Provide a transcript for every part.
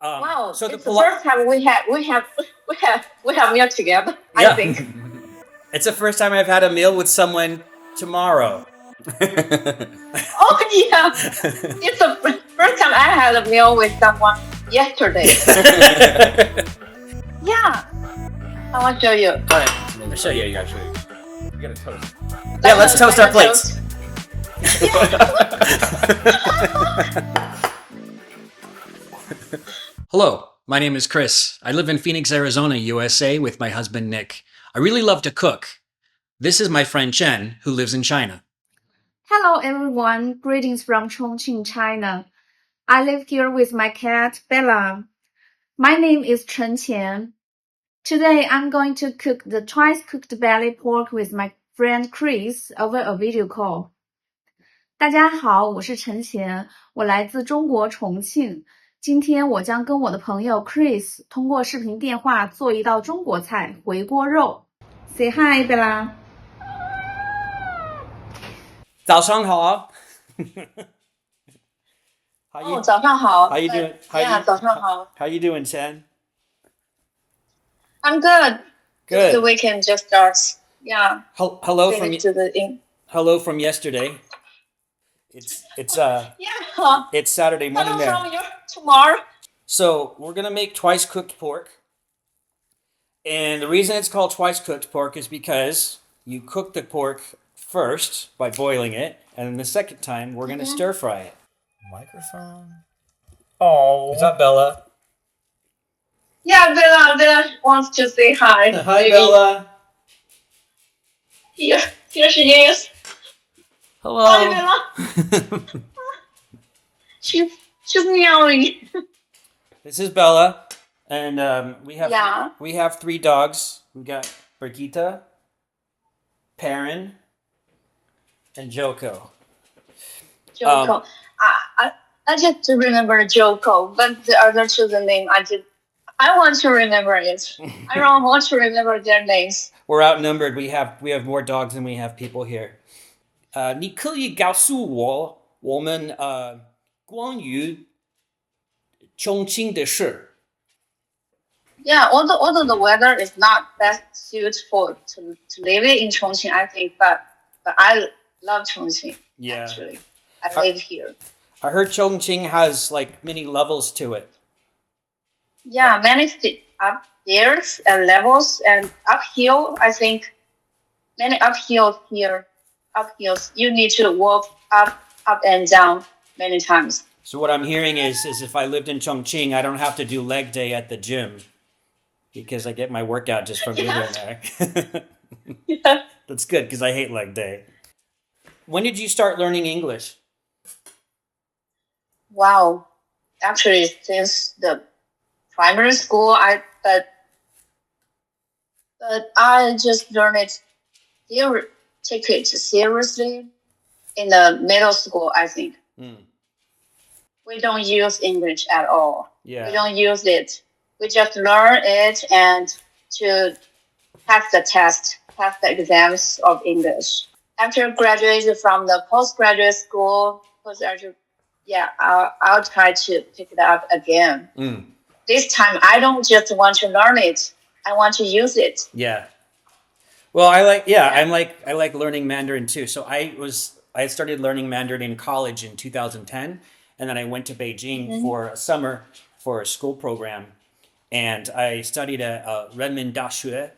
Wow, So it's the first time we have meal together. I yeah, think. it's the first time I've had a meal with someone tomorrow. Oh yeah, it's the first time I had a meal with someone yesterday. Yeah, I want to show you. Go ahead. I'll show you. You gotta show you. You gotta toast. Yeah, Like let's a, toast like our a plates. toast. Yeah. Hello, my name is Chris. I live in Phoenix, Arizona, USA with my husband Nick. I really love to cook. This is my friend Chen, who lives in China. Hello everyone, greetings from ChongQing China. I live here with my cat Bella. My name is Chen. Today I'm going to cook the twice cooked belly pork with my friend Chris over a video call. 大家好，我是陈贤，我来自中国重庆。今天我将跟我的朋友 Chris 通过视频电话做一道中国菜回锅肉。Say hi, Bella. 早上好。哦，早上好。 How you doing? Yeah, 早上好。 How you doing, Chen? I'm good. Good. The weekend just starts. Yeah. Hello from Finish to the in. hello from yesterday. It's Yeah. it's Saturday morning Hello there. from your tomorrow. So we're gonna make twice cooked pork. And the reason it's called twice cooked pork is because you cook the pork first by boiling it, and then the second time we're gonna stir fry it. Microphone. Oh, is that Bella? Yeah, Bella wants to say hi. Hi, Maybe. Bella. Here she is. Hello. Hi, Bella. She's meowing. This is Bella, and we have 3 dogs. We got Brigitte, Perrin, and Joko. Joko. I just remember Joko, but the other children name I want to remember it. I don't want to remember their names. We're outnumbered. We have more dogs than we have people here. 你可以告诉我们关于重庆的事。 Yeah, although the weather is not best suited to live in Chongqing, I think, but I love Chongqing. Yeah. Actually, I live here. I heard Chongqing has like many levels to it. Yeah, many upstairs and levels and uphill. I think many uphills here. Uphills. You need to walk up and down many times. So what I'm hearing is if I lived in Chongqing, I don't have to do leg day at the gym because I get my workout just from living there. Yeah. That's good because I hate leg day. When did you start learning English? Wow. Actually, since the primary school, but I just learned it. Take it seriously in the middle school, I think. We don't use English at all. Yeah. We don't use it. We just learn it and to pass the exams of English. After graduating from the postgraduate school, I'll try to pick it up again. This time, I don't just want to learn it. I want to use it. Yeah. Well, I like learning Mandarin too. So I started learning Mandarin in college in 2010, and then I went to Beijing for a summer for a school program, and I studied at Renmin Daxue,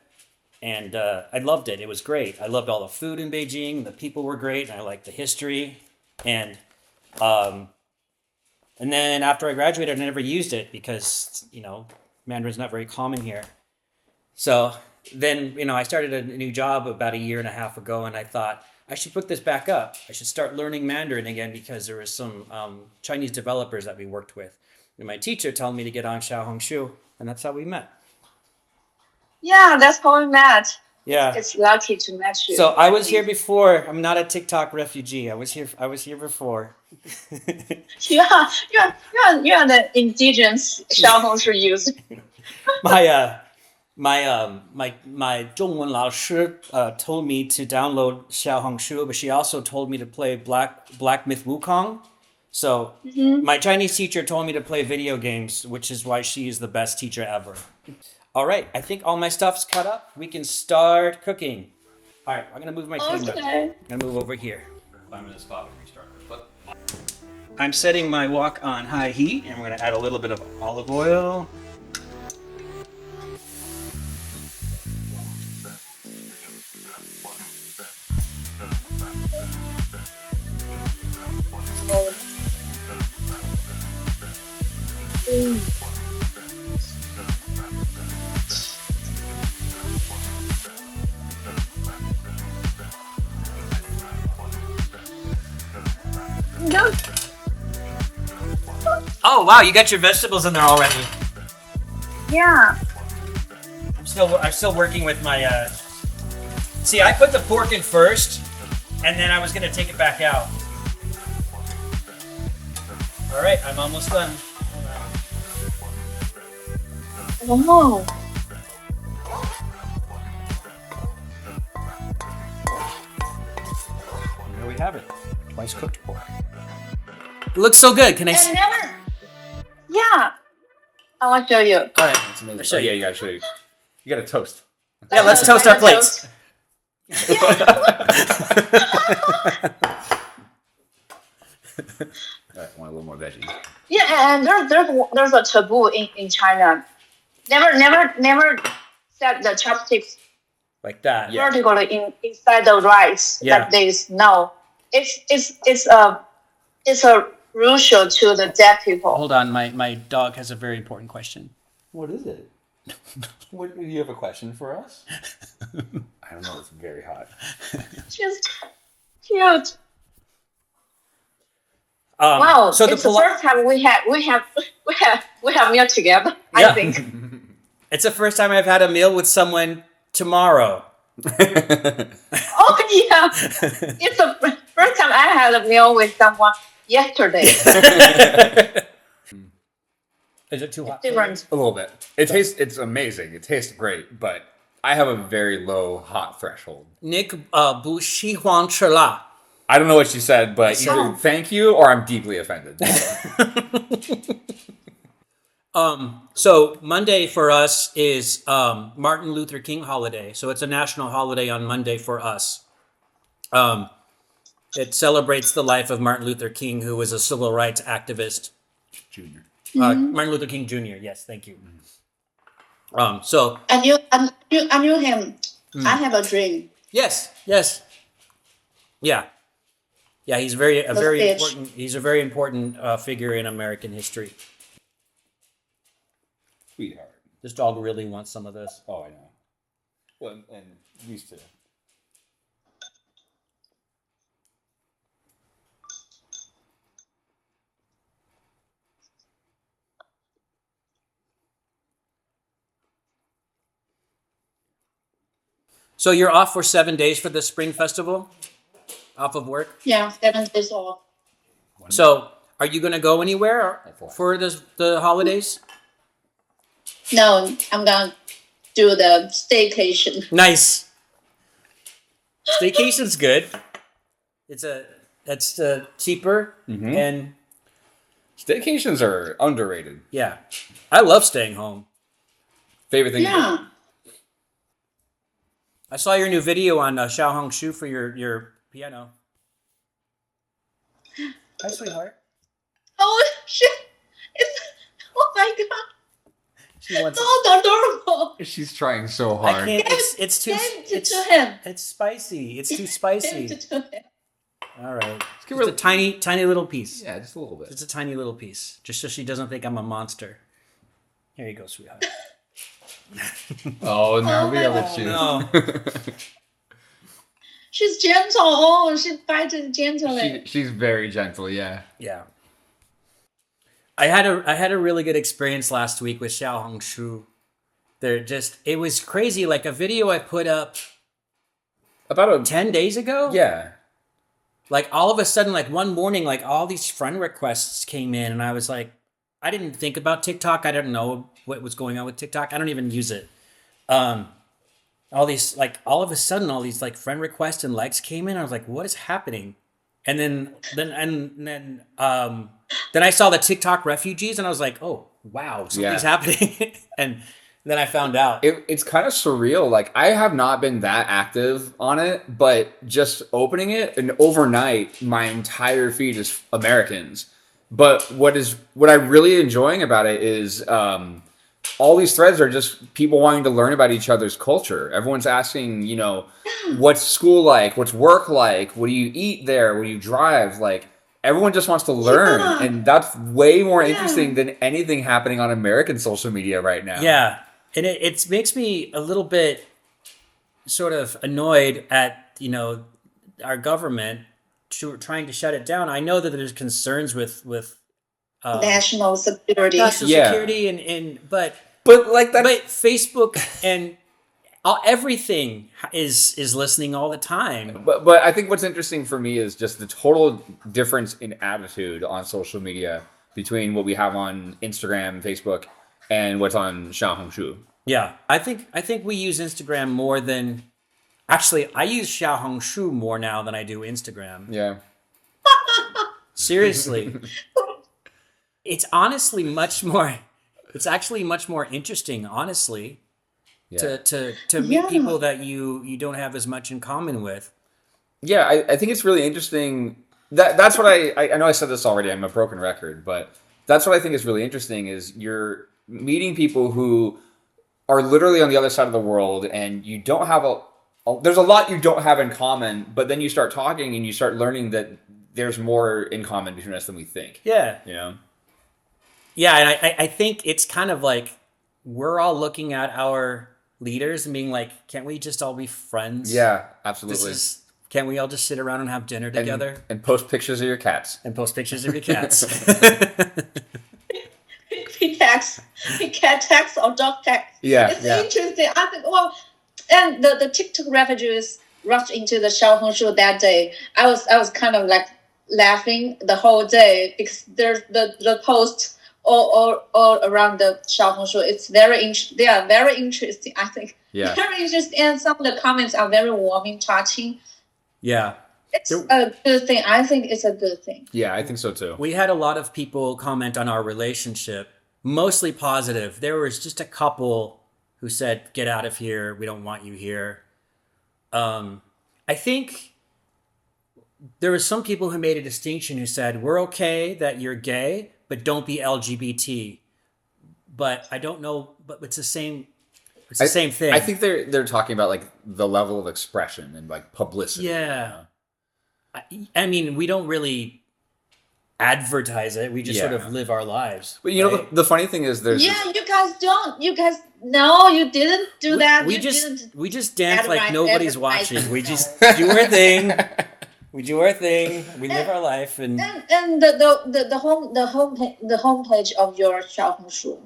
and I loved it. It was great. I loved all the food in Beijing. The people were great, and I liked the history. And then after I graduated, I never used it because Mandarin's not very common here. So then, I started a new job about a year and a half ago, and I thought I should put this back up. I should start learning Mandarin again because there was some Chinese developers that we worked with. And my teacher told me to get on Xiaohongshu, and that's how we met. Yeah, that's how we met. Yeah. It's lucky to meet you. So I was here before. I'm not a TikTok refugee. I was here before. Yeah, you're the indigenous Xiaohongshu user. My 中文老师 told me to download Xiaohongshu, but she also told me to play Black Myth Wukong. So Mhm. my Chinese teacher told me to play video games, which is why she is the best teacher ever. All right, I think all my stuff's cut up. We can start cooking. All right, I'm gonna move my camera. Okay. I'm gonna move over here. I'm gonna stop and restart. But I'm setting my wok on high heat, and we're gonna add a little bit of olive oil. No. Oh wow, you got your vegetables in there already. Yeah. I'm still working with my. See, I put the pork in first, and then I was gonna take it back out. All right, I'm almost done. Oh. There we have it. Twice cooked pork. It looks so good. Can I? And never. Yeah. I want to show you. All right. That's amazing. I'll show Oh, yeah, you. you gotta show you. You gotta toast. Yeah, let's toast our plates. All right, want a little more veggies. Yeah, and there's a taboo in China. Never set the chopsticks Like that. Yeah. vertically inside the rice Yeah. like this. No, it's a crucial to the deaf people. Hold on, my dog has a very important question. What is it? What, do you have a question for us? I don't know. It's very hot. She's cute. Wow. Wow, So it's the first time we have meal together. Yeah. I think. It's the first time I've had a meal with someone tomorrow. Oh yeah, it's the first time I had a meal with someone yesterday. Is it too hot? Different. A little bit. It's amazing. It tastes great, but I have a very low hot threshold. Nick, 不喜欢吃辣. I don't know what she said, but So- either thank you or I'm deeply offended. So Monday for us is Martin Luther King holiday. So it's a national holiday on Monday for us. It celebrates the life of Martin Luther King, who was a civil rights activist. Junior. Martin Luther King Jr. Yes, thank you. So I knew him. I have a dream. yes, yeah. He's very speech. important. He's a very important figure in American history. Sweetheart. This dog really wants some of this. Oh, I know. Well, and used to. So you're off for 7 days for the Spring Festival? Off of work? Yeah, 7 days off. So are you going to go anywhere for the holidays? No, I'm gonna do the staycation. Nice. Staycation's good. It's cheaper and Staycations are underrated. yeah. I love staying home. Favorite thing to do. Yeah. I saw your new video on Xiao Shu for your piano. Hi, sweetheart. Oh shit! It's oh my god! She wants. So adorable. She's trying so I hard. can't. It's too. Send it It's to him. it's spicy. It's too Send spicy. it to him. All right. give It's her- a tiny little piece. Yeah, just a little bit. It's a tiny little piece, just so she doesn't think I'm a monster. Here you go, sweetheart. Oh, no, we have my a God. cheese. No. She's gentle. Oh, she bites gently. She's very gentle, yeah. Yeah. I had a really good experience last week with Xiao Shu. It was crazy. Like a video I put up About a 10 days ago. yeah. Like all of a sudden, like one morning, like all these friend requests came in, and I was like, I didn't think about TikTok. I didn't know what was going on with TikTok. I don't even use it. All of a sudden, all these like friend requests and likes came in. I was like, what is happening? And then I saw the TikTok refugees, and I was like, oh wow, something's happening. And then I found out. It's kind of surreal. Like, I have not been that active on it, but just opening it and overnight, my entire feed is Americans. But what I'm really enjoying about it is all these threads are just people wanting to learn about each other's culture. Everyone's asking, what's school like? What's work like? What do you eat there? What do you drive? Like, everyone just wants to learn, and that's way more interesting than anything happening on American social media right now. Yeah. And it makes me a little bit sort of annoyed at, our government trying to shut it down. I know that there's concerns with National security. security but like that. but Facebook and everything is listening all the time. But I think what's interesting for me is just the total difference in attitude on social media between what we have on Instagram, Facebook, and what's on Xiaohongshu. Yeah, I think we use Instagram more than actually. I use Xiaohongshu more now than I do Instagram. Yeah. Seriously, it's honestly much more. It's actually much more interesting, honestly, to meet people that you don't have as much in common with. Yeah, I think it's really interesting. That's what I know I said this already. I'm a broken record, but that's what I think is really interesting is you're meeting people who are literally on the other side of the world, and you don't have there's a lot you don't have in common, but then you start talking and you start learning that there's more in common between us than we think. Yeah. Yeah, and I think it's kind of like we're all looking at our leaders and being like, can't we just all be friends? Yeah, absolutely. Can't we all just sit around and have dinner together? And post pictures of your cats. And post pictures of your cats. Cat tax or dog tax. Yeah, it's interesting. I think, and the TikTok refugees rushed into the Xiaohongshu that day. I was kind of like laughing the whole day because there's the post all around the Xiaohongshu. It's they are very interesting. I think very interesting, and some of the comments are very warming, touching. Yeah. It's a good thing. I think it's a good thing. Yeah, I think so too. We had a lot of people comment on our relationship, mostly positive. There was just a couple who said, get out of here. We don't want you here. I think there were some people who made a distinction who said, we're okay that you're gay, but don't be LGBT. But I don't know, but it's the same. It's the same thing. I think they're talking about like the level of expression and like publicity. Yeah. I mean, we don't really advertise it. We just sort of live our lives. But you know, the funny thing is there's... Yeah, you guys don't. You guys... No, you didn't do that. We just dance like nobody's watching. We just do our thing. We do our thing. We live our life. And the homepage of your Xiaohongshu.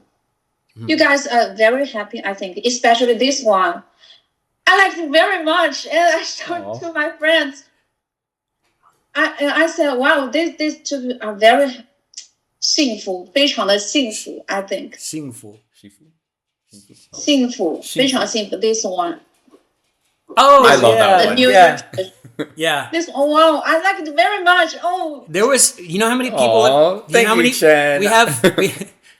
You guys are very happy, I think, especially this one. I liked it very much, and I showed it to my friends. I said, wow, these two are very 幸福，非常的幸福 I think. 幸福，非常幸福 This one. Oh, I love that one. Yeah. This one, wow, I like it very much. Oh, there was, you know how many people? Thank you, Chen.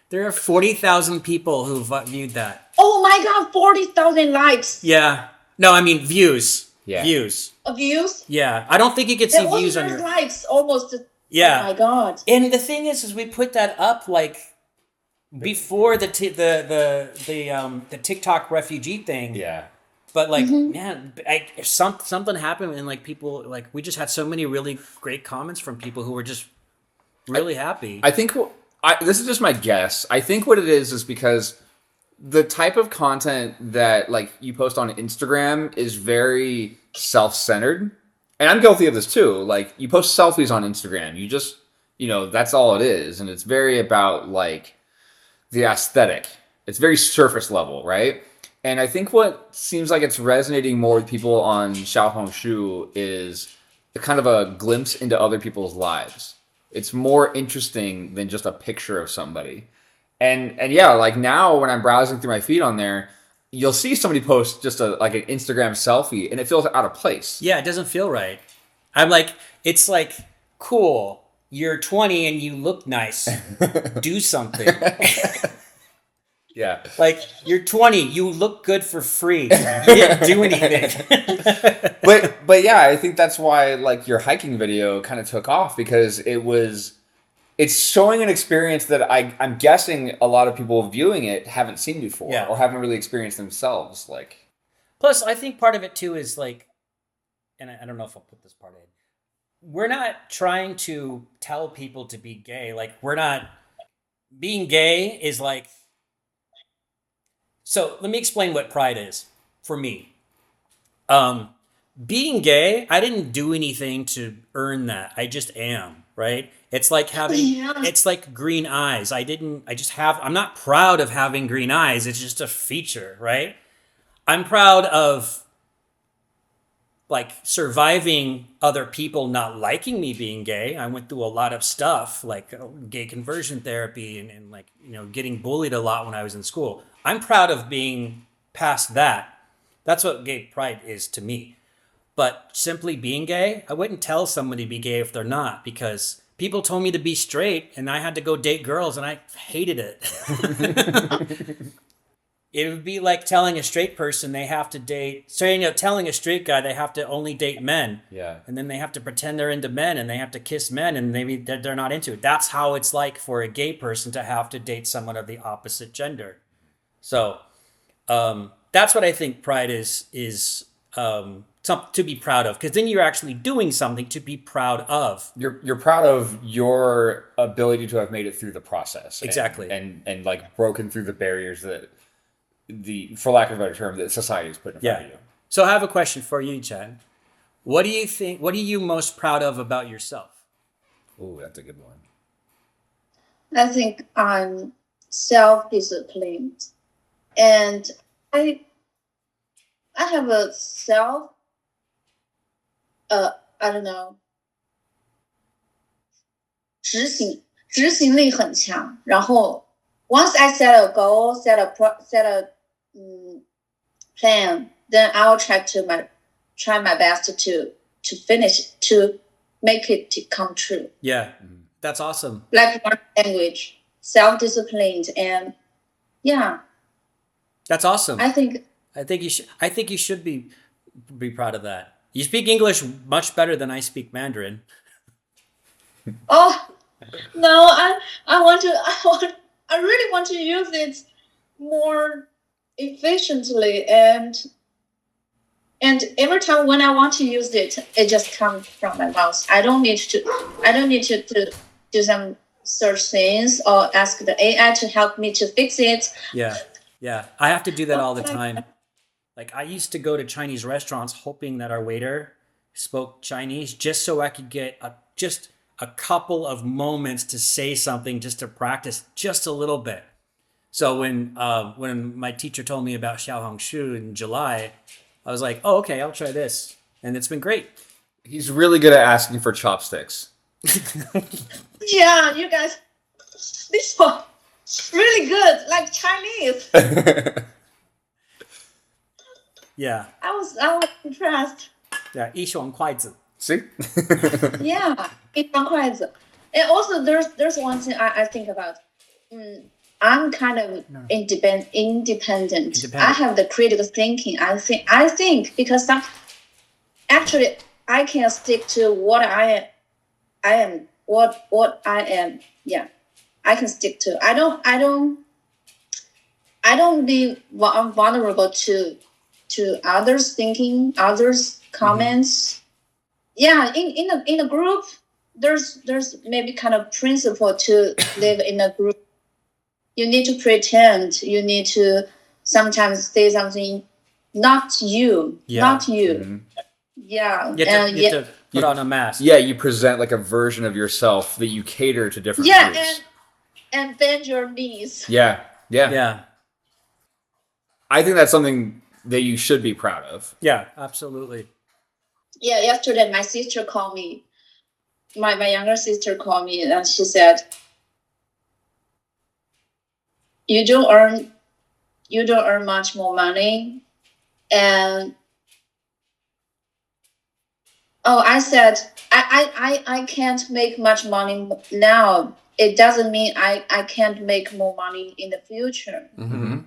There are 40,000 people who viewed that. Oh my God, 40,000 likes. Yeah. No, I mean views. Yeah. Views. Views? Yeah. I don't think you could see views on your... likes almost. Yeah. Oh my God. And the thing is we put that up like before the TikTok refugee thing. Yeah. But like, man, something happened and like people, like we just had so many really great comments from people who were just really happy. I think this is just my guess. I think what it is because the type of content that like you post on Instagram is very self-centered. And I'm guilty of this too. Like you post selfies on Instagram. You just, that's all it is. And it's very about like the aesthetic. It's very surface level, right? And I think what seems like it's resonating more with people on Xiaohongshu is kind of a glimpse into other people's lives. It's more interesting than just a picture of somebody. And yeah, like now when I'm browsing through my feed on there, you'll see somebody post just like an Instagram selfie and it feels out of place. Yeah, it doesn't feel right. I'm like, it's like, cool. You're 20 and you look nice. Do something. Yeah. Like, you're 20. You look good for free. You didn't do anything. But yeah, I think that's why like your hiking video kind of took off, because it's showing an experience that I'm guessing a lot of people viewing it haven't seen before, Yeah. or haven't really experienced themselves. Like, Plus, I think part of it too is like, and I don't know if I'll put this part in. We're not trying to tell people to be gay. Like, we're not, being gay is like, so let me explain what pride is for me. Being gay, I didn't do anything to earn that. I just am, right? It's like Yeah. it's like green eyes. I'm not proud of having green eyes. It's just a feature, right? I'm proud of like surviving other people not liking me being gay. I went through a lot of stuff like gay conversion therapy and like, getting bullied a lot when I was in school. I'm proud of being past that. That's what gay pride is to me. But simply being gay, I wouldn't tell somebody to be gay if they're not, because people told me to be straight and I had to go date girls and I hated it. It would be like telling a straight person they have to date, telling a straight guy they have to only date men. yeah. And then they have to pretend they're into men and they have to kiss men and maybe they're not into it. That's how it's like for a gay person to have to date someone of the opposite gender. So that's what I think pride is something to be proud of, because then you're actually doing something to be proud of. You're proud of your ability to have made it through the process. Exactly. And like broken through the barriers that for lack of a better term, that society has put in front of you. So I have a question for you, Chen. What do you think? What are you most proud of about yourself? Ooh, that's a good one. I think I'm self-disciplined, and I have a I don't know 执行力很强。然后 once I set a goal, set a plan, then I'll try my best to finish, to make it to come true. Yeah, that's awesome. Like one language, self-disciplined, and yeah, That's awesome. I think you should be proud of that. You speak English much better than I speak Mandarin. oh no, I really want to use it more efficiently, and every time when I want to use it, it just comes from my mouth. I don't need to do some search things or ask the AI to help me to fix it. Yeah. I have to do that all the time. Like, I used to go to Chinese restaurants hoping that our waiter spoke Chinese just so I could get just a couple of moments to say something, just to practice just a little bit. So when my teacher told me about Xiaohongshu in July, I was like, oh, okay, I'll try this. And it's been great. He's really good at asking for chopsticks. Yeah, you guys, this one really good, like Chinese. Yeah. I was impressed. Yeah, 一双筷子. See? Yeah, it's not quite. And also, there's one thing I think about. I'm kind of independent. I have the critical thinking. I think because actually I can stick to what I am. What I am. Yeah, I can stick to. I don't be vulnerable to others thinking, others comments. Yeah, in a group, there's maybe kind of principle to live in a group. You need to pretend. You need to sometimes say something, not you. Mm-hmm. Yeah, You have to put on a mask. Yeah, you present like a version of yourself that you cater to different groups. and bend your knees. Yeah. I think that's something that you should be proud of. Yeah, absolutely. Yeah, yesterday my sister called me. My younger sister called me and she said, "You don't earn much more money, and Oh, I said I can't make much money now. It doesn't mean I can't make more money in the future. Mm-hmm.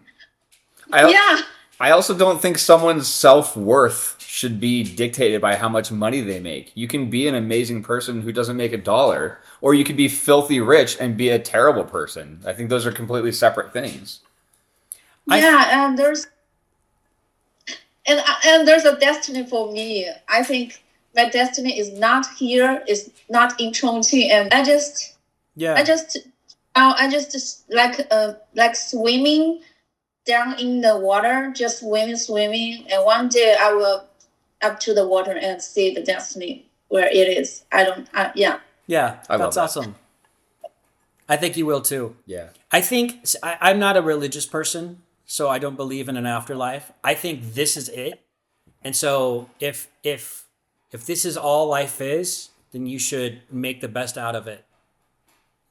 Yeah. I also don't think someone's self-worth should be dictated by how much money they make. You can be an amazing person who doesn't make a dollar, or you could be filthy rich and be a terrible person. I think those are completely separate things. Yeah, and there's a destiny for me. I think my destiny is not here, is not in Chongqing, and I just like swimming down in the water, just swimming, and one day I will up to the water and see the destiny where it is. Yeah. Yeah, I love that's that. awesome. I think you will too. Yeah. I think I'm not a religious person, so I don't believe in an afterlife. I think this is it. And so if this is all life is, then you should make the best out of it.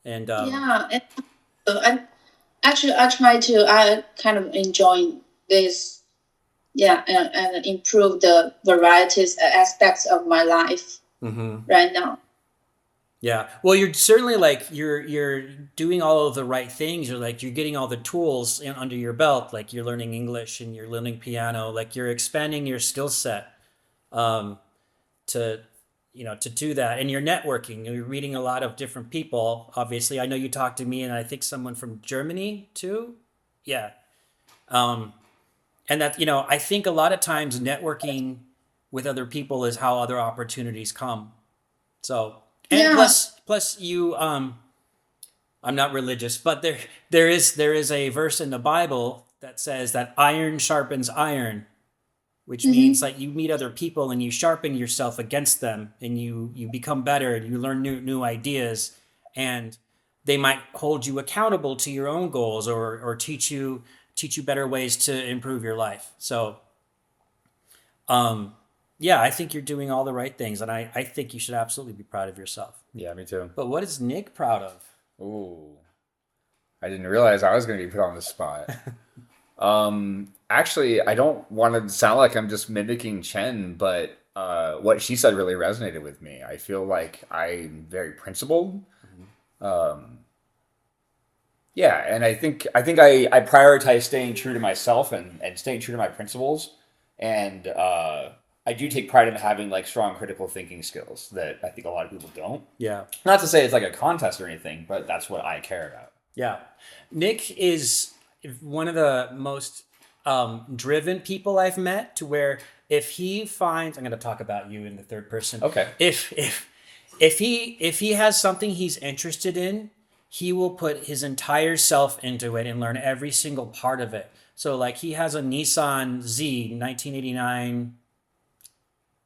And Yeah, and I try to I kind of enjoy this, yeah, and improve the varieties aspects of my life right now. yeah, well, you're certainly like you're doing all of the right things. You're getting all the tools under your belt. Like you're learning English and you're learning piano. Like you're expanding your skill set um, to to do that. And you're networking. You're meeting a lot of different people. Obviously, I know you talked to me, and I think someone from Germany too. Yeah, and that I think a lot of times networking with other people is how other opportunities come. So and Yeah, plus you I'm not religious, but there is a verse in the Bible that says that iron sharpens iron, which means like you meet other people and you sharpen yourself against them, and you become better and you learn new ideas, and they might hold you accountable to your own goals, or teach you better ways to improve your life. So yeah, I think you're doing all the right things, and I think you should absolutely be proud of yourself. Yeah, me too. But what is Nick proud of? Ooh. I didn't realize I was going to be put on the spot. Actually, I don't want to sound like I'm just mimicking Chen, but what she said really resonated with me. I feel like I'm very principled. Yeah, and I prioritize staying true to myself and staying true to my principles. And I do take pride in having like strong critical thinking skills that I think a lot of people don't. Yeah. Not to say it's like a contest or anything, but that's what I care about. Yeah. Nick is one of the most driven people I've met, to where if he finds, I'm going to talk about you in the third person. Okay. If he has something he's interested in, he will put his entire self into it and learn every single part of it. So like he has a Nissan Z 1989.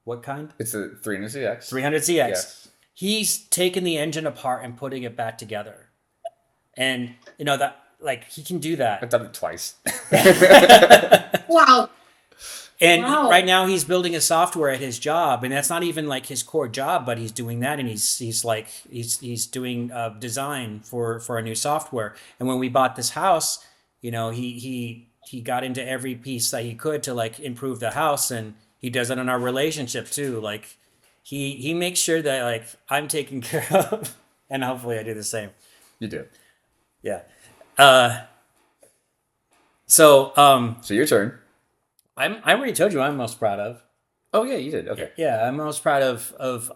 What kind? It's a 300ZX. 300ZX. Yes. He's taken the engine apart and putting it back together. And that, like, he can do that. I've done it twice. wow. And Wow. right now he's building a software at his job, and that's not even like his core job, but he's doing that, and he's doing design for a new software. And when we bought this house, he got into every piece that he could to like improve the house, and he does it in our relationship too. Like he makes sure that like I'm taken care of, and hopefully I do the same. You do. Yeah. So your turn. I already told you I'm most proud of. Oh yeah, you did. Okay. Yeah, I'm most proud of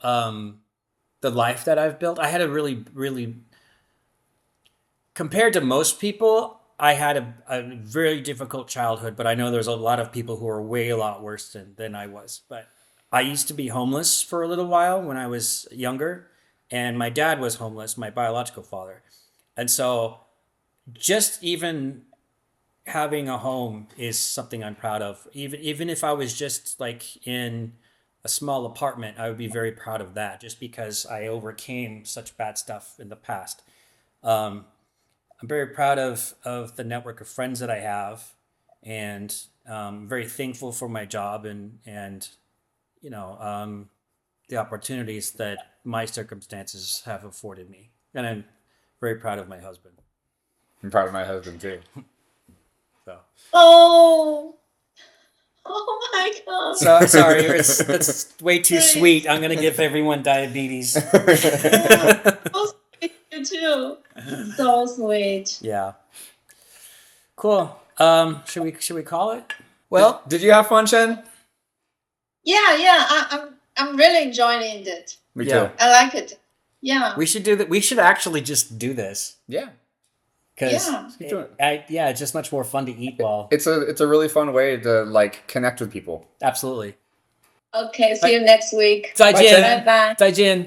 the life that I've built. I had a really compared to most people, I had a very difficult childhood, but I know there's a lot of people who are a lot worse than I was. But I used to be homeless for a little while when I was younger, and my dad was homeless, my biological father. And so just even having a home is something I'm proud of. Even if I was just like in a small apartment, I would be very proud of that, just because I overcame such bad stuff in the past. I'm very proud of the network of friends that I have, and very thankful for my job and the opportunities that my circumstances have afforded me. And I'm very proud of my husband. I'm proud of my husband too. So Oh. Oh my god. So I'm sorry, that's way too sweet. I'm gonna give everyone diabetes. So sweet, you too. So sweet. Yeah. Cool. Should we call it? Well, did you have fun, Chen? Yeah. I'm really enjoying it. Me Yeah. too. I like it. Yeah. We should do that. We should actually just do this Yeah. because Yeah. Keep doing it's just much more fun to eat while. It's a really fun way to like connect with people. Absolutely. Okay. See you next week. 再见。 Bye bye. 再见。